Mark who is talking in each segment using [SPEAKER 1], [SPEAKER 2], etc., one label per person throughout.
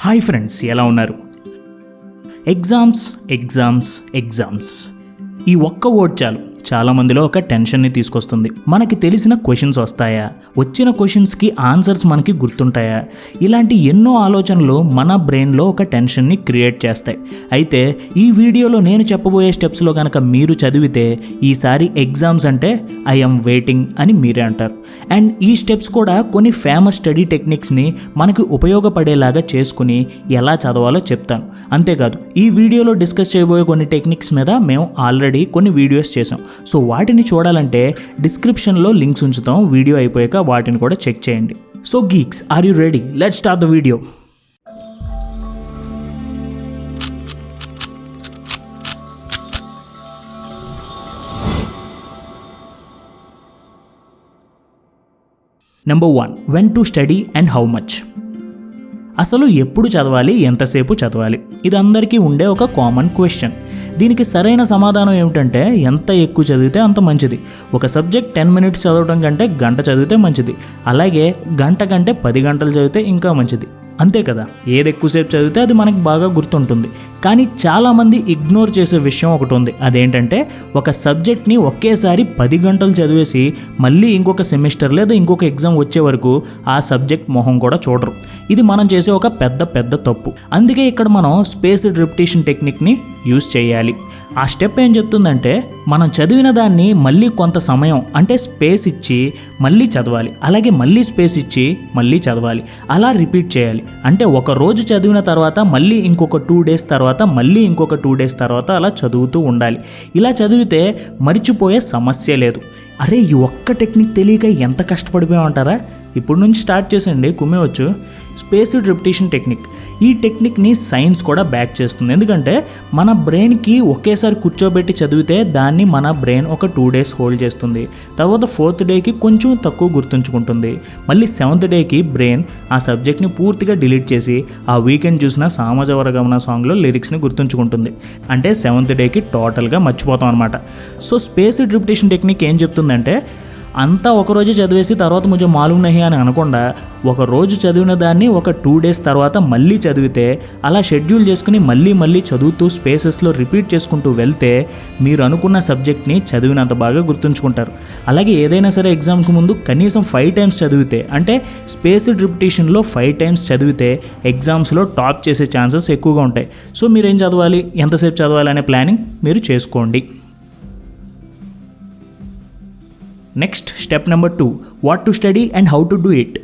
[SPEAKER 1] Hi friends, ఎలా ఉన్నారు? Exams ఈ ఒక్క వర్డ్ చాలు చాలామందిలో ఒక టెన్షన్ని తీసుకొస్తుంది. మనకి తెలిసిన క్వశ్చన్స్ వస్తాయా, వచ్చిన క్వశ్చన్స్కి ఆన్సర్స్ మనకి గుర్తుంటాయా, ఇలాంటి ఎన్నో ఆలోచనలు మన బ్రెయిన్లో ఒక టెన్షన్ని క్రియేట్ చేస్తాయి. అయితే ఈ వీడియోలో నేను చెప్పబోయే స్టెప్స్లో కనుక మీరు చదివితే ఈసారి ఎగ్జామ్స్ అంటే ఐఎమ్ వెయిటింగ్ అని మీరే అంటారు. అండ్ ఈ స్టెప్స్ కూడా కొన్ని ఫేమస్ స్టడీ టెక్నిక్స్ని మనకి ఉపయోగపడేలాగా చేసుకుని ఎలా చదవాలో చెప్తాను. అంతేకాదు ఈ వీడియోలో డిస్కస్ చేయబోయే కొన్ని టెక్నిక్స్ మీద మేము ఆల్రెడీ కొన్ని వీడియోస్ చేసాం. సో వాటిని చూడాలంటే డిస్క్రిప్షన్లో లింక్స్ ఉంచుతాం. వీడియో అయిపోయాక వాటిని కూడా చెక్ చేయండి. So geeks, are you ready? Let's start the video. Number 1, when to study and how much. అసలు ఎప్పుడు చదవాలి, ఎంతసేపు చదవాలి? ఇది అందరికీ ఉండే ఒక కామన్ క్వశ్చన్. దీనికి సరైన సమాధానం ఏమిటంటే ఎంత ఎక్కువ చదివితే అంత మంచిది. ఒక సబ్జెక్ట్ 10 minutes చదవడం కంటే గంట చదివితే మంచిది. అలాగే గంట కంటే 10 గంటలు చదివితే ఇంకా మంచిది. అంతే కదా, ఏది ఎక్కువసేపు చదివితే అది మనకు బాగా గుర్తుంటుంది. కానీ చాలామంది ఇగ్నోర్ చేసే విషయం ఒకటి ఉంది. అదేంటంటే ఒక సబ్జెక్ట్ని ఒకేసారి 10 గంటలు చదివేసి మళ్ళీ ఇంకొక సెమిస్టర్ లేదా ఇంకొక ఎగ్జామ్ వచ్చే వరకు ఆ సబ్జెక్ట్ మొహం కూడా చూడరు. ఇది మనం చేసే ఒక పెద్ద తప్పు. అందుకే ఇక్కడ మనం స్పేస్డ్ రిపిటేషన్ టెక్నిక్ని యూజ్ చేయాలి. ఆ స్టెప్ ఏం చెప్తుందంటే మనం చదివిన దాన్ని మళ్ళీ కొంత సమయం అంటే స్పేస్ ఇచ్చి మళ్ళీ చదవాలి, అలాగే మళ్ళీ స్పేస్ ఇచ్చి మళ్ళీ చదవాలి. అలా రిపీట్ చేయాలి. అంటే ఒక రోజు చదివిన తర్వాత మళ్ళీ ఇంకొక 2 days తర్వాత మళ్ళీ ఇంకొక 2 days తర్వాత అలా చదువుతూ ఉండాలి. ఇలా చదివితే మర్చిపోయే సమస్య లేదు. అరే ఈ ఒక్క టెక్నిక్ తెలియక ఎంత కష్టపడిపోయామంటారా? ఇప్పుడు నుంచి స్టార్ట్ చేసండి, కుమ్మేవచ్చు. Spaced repetition technique. ఈ టెక్నిక్ని సైన్స్ కూడా బ్యాక్ చేస్తుంది. ఎందుకంటే మన బ్రెయిన్కి ఒకేసారి కూర్చోబెట్టి చదివితే దాన్ని మన బ్రెయిన్ ఒక 2 days హోల్డ్ చేస్తుంది. తర్వాత 4th dayకి కొంచెం తక్కువ గుర్తుంచుకుంటుంది. మళ్ళీ 7th dayకి బ్రెయిన్ ఆ సబ్జెక్ట్ని పూర్తిగా డిలీట్ చేసి ఆ వీకెండ్ చూసిన సామాజవర్గమన సాంగ్లో లిరిక్స్ని గుర్తుంచుకుంటుంది. అంటే 7th dayకి టోటల్గా మర్చిపోతాం అనమాట. సో స్పేస్డ్ రిపిటేషన్ టెక్నిక్ ఏం చెప్తుందంటే అంతా ఒకరోజే చదివేసి తర్వాత కొంచెం మాలూమ్ నహి అని అనకుండా ఒక రోజు చదివిన దాన్ని ఒక 2 days తర్వాత మళ్ళీ చదివితే అలా షెడ్యూల్ చేసుకుని మళ్ళీ చదువుతూ స్పేసెస్లో రిపీట్ చేసుకుంటూ వెళ్తే మీరు అనుకున్న సబ్జెక్ట్ని చదివినంత బాగా గుర్తుంచుకుంటారు. అలాగే ఏదైనా సరే ఎగ్జామ్కి ముందు కనీసం 5 times చదివితే, అంటే స్పేస్డ్ రిపిటేషన్లో 5 times చదివితే ఎగ్జామ్స్లో టాప్ చేసే ఛాన్సెస్ ఎక్కువగా ఉంటాయి. సో మీరేం చదవాలి, ఎంతసేపు చదవాలి అనే ప్లానింగ్ మీరు చేసుకోండి. Next step number 2, what to study and how to do it.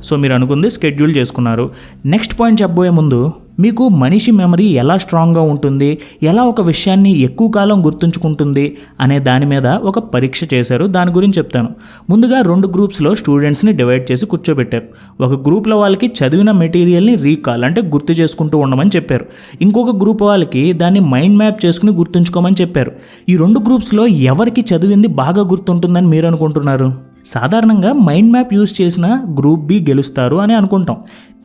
[SPEAKER 1] So మీరు అనుకుంది స్కెడ్యూల్ చేసుకున్నారు. నెక్స్ట్ పాయింట్ చెప్పబోయే ముందు మీకు మనిషి మెమరీ ఎలా స్ట్రాంగ్గా ఉంటుంది, ఎలా ఒక విషయాన్ని ఎక్కువ కాలం గుర్తుంచుకుంటుంది అనే దాని మీద ఒక పరీక్ష చేశారు. దాని గురించి చెప్తాను. ముందుగా 2 గ్రూప్స్లో స్టూడెంట్స్ని డివైడ్ చేసి కూర్చోబెట్టారు. ఒక గ్రూప్లో వాళ్ళకి చదివిన మెటీరియల్ని రీకాల్ అంటే గుర్తు చేసుకుంటూ ఉండమని చెప్పారు. ఇంకొక గ్రూప్ వాళ్ళకి దాన్ని మైండ్ మ్యాప్ చేసుకుని గుర్తుంచుకోమని చెప్పారు. ఈ 2 గ్రూప్స్లో ఎవరికి చదివింది బాగా గుర్తుంటుందని మీరు అనుకుంటున్నారు? సాధారణంగా మైండ్ మ్యాప్ యూజ్ చేసిన గ్రూప్ బి గెలుస్తారు అని అనుకుంటాం.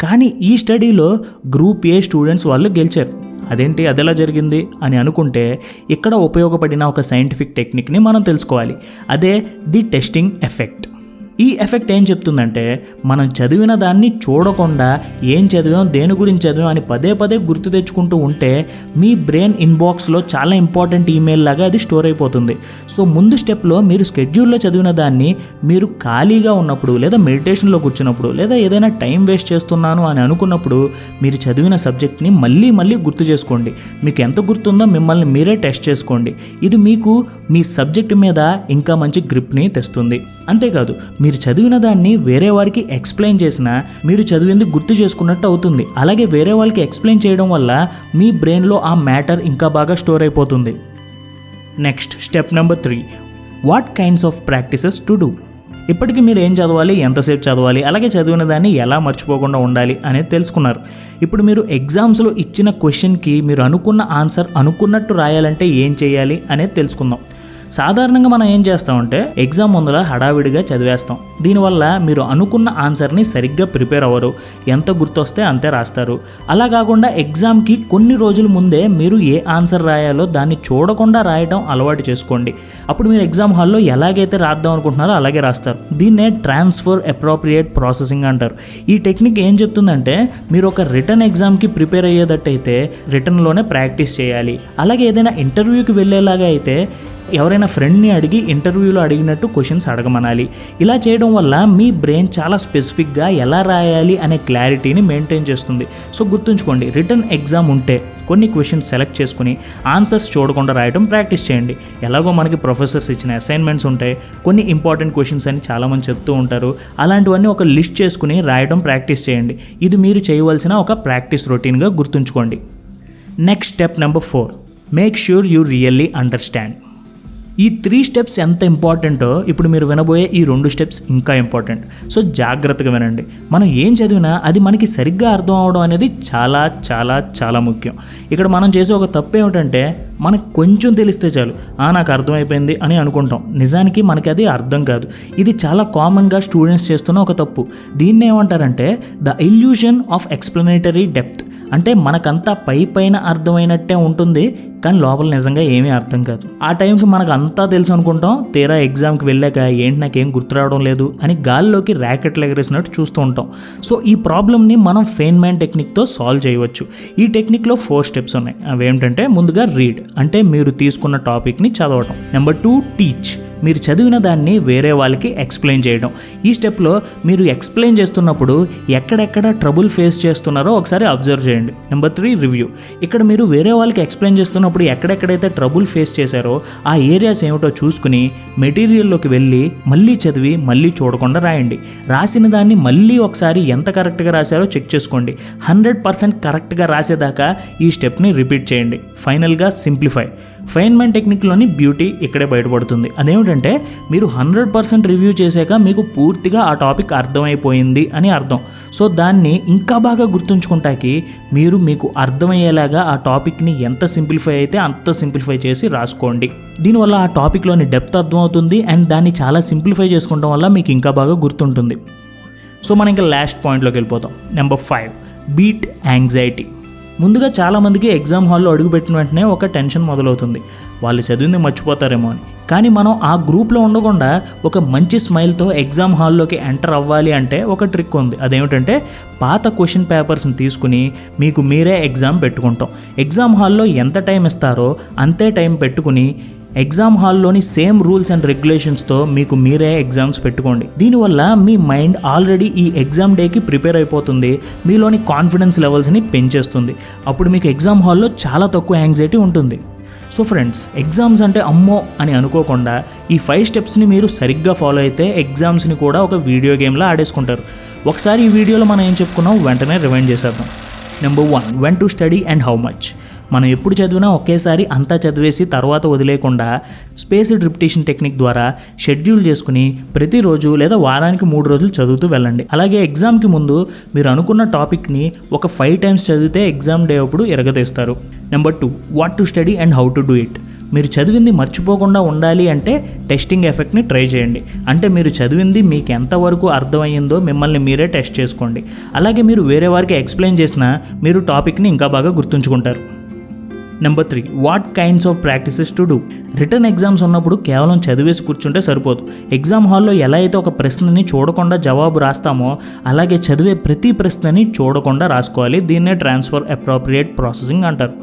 [SPEAKER 1] కానీ ఈ స్టడీలో గ్రూప్ ఏ స్టూడెంట్స్ వాళ్ళు గెలిచారు. అదేంటి, అదెలా జరిగింది అని అనుకుంటే ఇక్కడ ఉపయోగపడిన ఒక సైంటిఫిక్ టెక్నిక్ని మనం తెలుసుకోవాలి. అదే ది టెస్టింగ్ ఎఫెక్ట్. ఈ ఎఫెక్ట్ ఏం చెప్తుందంటే మనం చదివిన దాన్ని చూడకుండా ఏం చదివాం, దేని గురించి చదివాం అని పదే గుర్తు తెచ్చుకుంటూ ఉంటే మీ బ్రెయిన్ ఇన్బాక్స్లో చాలా ఇంపార్టెంట్ ఈమెయిల్ లాగా అది స్టోర్ అయిపోతుంది. సో ముందు స్టెప్లో మీరు స్కెడ్యూల్లో చదివిన దాన్ని మీరు ఖాళీగా ఉన్నప్పుడు లేదా మెడిటేషన్లో కూర్చున్నప్పుడు లేదా ఏదైనా టైం వేస్ట్ చేస్తున్నాను అని అనుకున్నప్పుడు మీరు చదివిన సబ్జెక్ట్ని మళ్ళీ గుర్తు చేసుకోండి. మీకు ఎంత గుర్తుందో మిమ్మల్ని మీరే టెస్ట్ చేసుకోండి. ఇది మీకు మీ సబ్జెక్ట్ మీద ఇంకా మంచి గ్రిప్ని తెస్తుంది. అంతేకాదు మీరు చదివిన దాన్ని వేరే వారికి ఎక్స్ప్లెయిన్ చేసినా మీరు చదివింది గుర్తు చేసుకున్నట్టు అవుతుంది. అలాగే వేరే వాళ్ళకి ఎక్స్ప్లెయిన్ చేయడం వల్ల మీ బ్రెయిన్లో ఆ మ్యాటర్ ఇంకా బాగా స్టోర్ అయిపోతుంది. Next step number 3, what kinds of practices to do. ఇప్పటికీ మీరు ఏం చదవాలి, ఎంతసేపు చదవాలి, అలాగే చదివిన దాన్ని ఎలా మర్చిపోకుండా ఉండాలి అనేది తెలుసుకున్నారు. ఇప్పుడు మీరు ఎగ్జామ్స్లో ఇచ్చిన క్వశ్చన్కి మీరు అనుకున్న ఆన్సర్ అనుకున్నట్టు రాయాలంటే ఏం చేయాలి అనేది తెలుసుకుందాం. సాధారణంగా మనం ఏం చేస్తామంటే ఎగ్జామ్ ముందర హడావిడిగా చదివేస్తాం. దీనివల్ల మీరు అనుకున్న ఆన్సర్ని సరిగ్గా ప్రిపేర్ అవ్వరు, ఎంత గుర్తొస్తే అంతే రాస్తారు. అలా కాకుండా ఎగ్జామ్కి కొన్ని రోజుల ముందే మీరు ఏ ఆన్సర్ రాయాలో దాన్ని చూడకుండా రాయడం అలవాటు చేసుకోండి. అప్పుడు మీరు ఎగ్జామ్ హాల్లో ఎలాగైతే రాద్దాం అనుకుంటున్నారో అలాగే రాస్తారు. దీన్నే ట్రాన్స్ఫర్ అప్రోప్రియేట్ ప్రాసెసింగ్ అంటారు. ఈ టెక్నిక్ ఏం చెప్తుందంటే మీరు ఒక రిటర్న్ ఎగ్జామ్కి ప్రిపేర్ అయ్యేటట్టయితే రిటర్న్లోనే ప్రాక్టీస్ చేయాలి. అలాగే ఏదైనా ఇంటర్వ్యూకి వెళ్ళేలాగా అయితే ఎవరైనా ఫ్రెండ్ని అడిగి ఇంటర్వ్యూలో అడిగినట్టు క్వశ్చన్స్ అడగమనాలి. ఇలా చేయడం వల్ల మీ బ్రెయిన్ చాలా స్పెసిఫిక్గా ఎలా రాయాలి అనే క్లారిటీని మెయింటైన్ చేస్తుంది. సో గుర్తుంచుకోండి, రిటర్న్ ఎగ్జామ్ ఉంటే కొన్ని క్వశ్చన్స్ సెలెక్ట్ చేసుకుని ఆన్సర్స్ చూడకుండా రాయడం ప్రాక్టీస్ చేయండి. ఎలాగో మనకి ప్రొఫెసర్స్ ఇచ్చిన అసైన్మెంట్స్ ఉంటాయి, కొన్ని ఇంపార్టెంట్ క్వశ్చన్స్ అని చాలామంది చెప్తూ ఉంటారు. అలాంటివన్నీ ఒక లిస్ట్ చేసుకుని రాయడం ప్రాక్టీస్ చేయండి. ఇది మీరు చేయవలసిన ఒక ప్రాక్టీస్ రొటీన్గా గుర్తుంచుకోండి. Next step number 4, make sure you really understand. ఈ 3 స్టెప్స్ ఎంత ఇంపార్టెంటో ఇప్పుడు మీరు వినబోయే ఈ 2 స్టెప్స్ ఇంకా ఇంపార్టెంట్. సో జాగ్రత్తగా వినండి. మనం ఏం చదివినా అది మనకి సరిగ్గా అర్థం అవడం అనేది చాలా చాలా చాలా ముఖ్యం. ఇక్కడ మనం చేసే ఒక తప్పు ఏమిటంటే మనకు కొంచెం తెలిస్తే చాలు, నాకు అర్థమైపోయింది అని అనుకుంటాం. నిజానికి మనకి అది అర్థం కాదు. ఇది చాలా కామన్గా స్టూడెంట్స్ చేస్తున్న ఒక తప్పు. దీన్ని ఏమంటారంటే the illusion of explanatory depth. అంటే మనకంతా పైన అర్థమైనట్టే ఉంటుంది, కానీ లోపల నిజంగా ఏమీ అర్థం కాదు. ఆ టైంకి మనకు అంతా తెలుసు అనుకుంటాం, తీరా ఎగ్జామ్కి వెళ్ళాక ఏంటి నాకేం గుర్తురావడం లేదు అని గాల్లోకి ర్యాకెట్లు ఎగరేసినట్టు చూస్తూ ఉంటాం. సో ఈ ప్రాబ్లమ్ని మనం ఫెయిన్మాన్ టెక్నిక్తో సాల్వ్ చేయవచ్చు. ఈ టెక్నిక్లో 4 స్టెప్స్ ఉన్నాయి. అవి ఏమిటంటే ముందుగా రీడ్, అంటే మీరు తీసుకున్న టాపిక్ని చదవటం. నెంబర్ 2 టీచ్, మీరు చదివిన దాన్ని వేరే వాళ్ళకి ఎక్స్ప్లెయిన్ చేయడం. ఈ స్టెప్లో మీరు ఎక్స్ప్లెయిన్ చేస్తున్నప్పుడు ఎక్కడెక్కడ ట్రబుల్ ఫేస్ చేస్తున్నారో ఒకసారి అబ్జర్వ్ చేయండి. నెంబర్ 3 రివ్యూ, ఇక్కడ మీరు వేరే వాళ్ళకి ఎక్స్ప్లెయిన్ చేస్తున్నప్పుడు ఎక్కడెక్కడైతే ట్రబుల్ ఫేస్ చేశారో ఆ ఏరియాస్ ఏమిటో చూసుకుని మెటీరియల్లోకి వెళ్ళి మళ్ళీ చదివి మళ్ళీ చూడకుండా రాయండి. రాసిన దాన్ని మళ్ళీ ఒకసారి ఎంత కరెక్ట్గా రాశారో చెక్ చేసుకోండి. 100% కరెక్ట్గా రాసేదాకా ఈ స్టెప్ని రిపీట్ చేయండి. ఫైనల్గా సింప్లిఫై. ఫెయిన్మాన్ టెక్నిక్లోని బ్యూటీ ఇక్కడే బయటపడుతుంది. అదేమిటంటే మీరు 100% రివ్యూ చేశాక మీకు పూర్తిగా ఆ టాపిక్ అర్థమైపోయింది అని అర్థం. సో దాన్ని ఇంకా బాగా గుర్తుంచుకుంటాకి మీరు మీకు అర్థమయ్యేలాగా ఆ టాపిక్ని ఎంత సింప్లిఫై అయితే అంత సింప్లిఫై చేసి రాసుకోండి. దీనివల్ల ఆ టాపిక్లోని డెప్త్ అర్థమవుతుంది అండ్ దాన్ని చాలా సింప్లిఫై చేసుకోవడం వల్ల మీకు ఇంకా బాగా గుర్తుంటుంది. సో మనం ఇంకా లాస్ట్ పాయింట్లోకి వెళ్ళిపోతాం. Number 5, beat anxiety. ముందుగా చాలామందికి ఎగ్జామ్ హాల్లో అడుగుపెట్టిన వెంటనే ఒక టెన్షన్ మొదలవుతుంది, వాళ్ళు చదివింది మర్చిపోతారేమో అని. కానీ మనం ఆ గ్రూప్లో ఉండకుండా ఒక మంచి స్మైల్తో ఎగ్జామ్ హాల్లోకి ఎంటర్ అవ్వాలి అంటే ఒక ట్రిక్ ఉంది. అదేమిటంటే పాత క్వశ్చన్ పేపర్స్ని తీసుకుని మీకు మీరే ఎగ్జామ్ పెట్టుకుంటాం. ఎగ్జామ్ హాల్లో ఎంత టైం ఇస్తారో అంతే టైం పెట్టుకుని ఎగ్జామ్ హాల్లోని సేమ్ రూల్స్ అండ్ రెగ్యులేషన్స్తో మీకు మీరే ఎగ్జామ్స్ పెట్టుకోండి. దీనివల్ల మీ మైండ్ ఆల్రెడీ ఈ ఎగ్జామ్ డేకి ప్రిపేర్ అయిపోతుంది, మీలోని కాన్ఫిడెన్స్ లెవెల్స్ని పెంచేస్తుంది. అప్పుడు మీకు ఎగ్జామ్ హాల్లో చాలా తక్కువ యాంగ్జైటీ ఉంటుంది. సో ఫ్రెండ్స్, ఎగ్జామ్స్ అంటే అమ్మో అని అనుకోకుండా ఈ 5 స్టెప్స్ని మీరు సరిగ్గా ఫాలో అయితే ఎగ్జామ్స్ని కూడా ఒక వీడియో గేమ్లా ఆడేసుకుంటారు. ఒకసారి ఈ వీడియోలో మనం ఏం చెప్పుకున్నాం వెంటనే రివైండ్ చేసేద్దాం. Number 1, when to study and how much. మనం ఎప్పుడు చదివినా ఒకేసారి అంతా చదివేసి తర్వాత వదిలేకుండా స్పేస్డ్ రిపిటేషన్ టెక్నిక్ ద్వారా షెడ్యూల్ చేసుకుని ప్రతిరోజు లేదా వారానికి 3 రోజులు చదువుతూ వెళ్ళండి. అలాగే ఎగ్జామ్కి ముందు మీరు అనుకున్న టాపిక్ని ఒక 5 టైమ్స్ చదివితే ఎగ్జామ్ డే అప్పుడు ఎరగతీస్తారు. Number 2, what to study and how to do it. మీరు చదివింది మర్చిపోకుండా ఉండాలి అంటే టెస్టింగ్ ఎఫెక్ట్ని ట్రై చేయండి. అంటే మీరు చదివింది మీకు ఎంతవరకు అర్థమయ్యిందో మిమ్మల్ని మీరే టెస్ట్ చేసుకోండి. అలాగే మీరు వేరే వారికి ఎక్స్ప్లెయిన్ చేసినా మీరు టాపిక్ని ఇంకా బాగా గుర్తుంచుకుంటారు. Number 3, what kinds of practices to do. Return exams ఉన్నప్పుడు కేవలం చదివేసి కూర్చుంటే సరిపోదు. ఎగ్జామ్ హాల్లో ఎలా అయితే ఒక ప్రశ్నని చూడకుండా జవాబు రాస్తామో అలాగే చదివే ప్రతి ప్రశ్నని చూడకుండా రాసుకోవాలి. దీన్నే ట్రాన్స్ఫర్ అప్రోప్రియేట్ ప్రాసెసింగ్ అంటారు.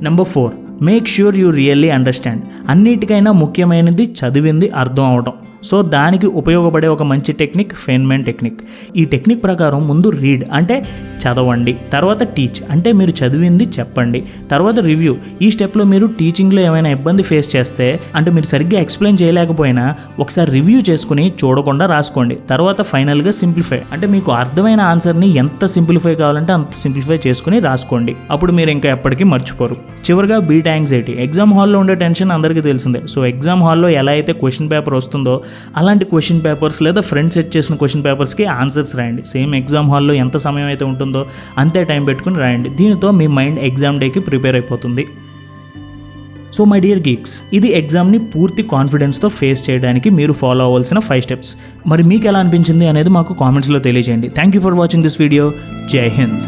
[SPEAKER 1] Number 4, make sure you really understand. అన్నిటికైనా ముఖ్యమైనది చదివింది అర్థం అవడం. సో దానికి ఉపయోగపడే ఒక మంచి టెక్నిక్ ఫెయిన్మాన్ టెక్నిక్. ఈ టెక్నిక్ ప్రకారం ముందు రీడ్ అంటే చదవండి, తర్వాత టీచ్ అంటే మీరు చదివింది చెప్పండి, తర్వాత రివ్యూ. ఈ స్టెప్లో మీరు టీచింగ్లో ఏమైనా ఇబ్బంది ఫేస్ చేస్తే అంటే మీరు సరిగ్గా ఎక్స్ప్లెయిన్ చేయలేకపోయినా ఒకసారి రివ్యూ చేసుకుని చూడకుండా రాసుకోండి. తర్వాత ఫైనల్గా సింప్లిఫై అంటే మీకు అర్థమైన ఆన్సర్ని ఎంత సింప్లిఫై కావాలంటే అంత సింప్లిఫై చేసుకుని రాసుకోండి. అప్పుడు మీరు ఇంకా ఎప్పటికీ మర్చిపోరు. చివరిగా బీట్ యాంగ్జైటీ. ఎగ్జామ్ హాల్లో ఉండే టెన్షన్ అందరికీ తెలిసిందే. సో ఎగ్జామ్ హాల్లో ఎలా అయితే క్వశ్చన్ పేపర్ వస్తుందో అలాంటి క్వశ్చన్ పేపర్స్ లేదా ఫ్రెండ్ సెట్ చేసిన క్వశ్చన్ పేపర్స్కి ఆన్సర్స్ రాయండి. సేమ్ ఎగ్జామ్ హాల్లో ఎంత సమయం అయితే ఉంటుందో అంతే టైం పెట్టుకుని రాయండి. దీనితో మీ మైండ్ ఎగ్జామ్ డేకి ప్రిపేర్ అయిపోతుంది. సో మై డియర్ గీక్స్, ఇది ఎగ్జామ్ని పూర్తి కాన్ఫిడెన్స్తో ఫేస్ చేయడానికి మీరు ఫాలో అవ్వాల్సిన 5 స్టెప్స్. మరి మీకు ఎలా అనిపించింది అనేది మాకు కామెంట్స్లో తెలియజేయండి. Thank you for watching this video. జై హింద్.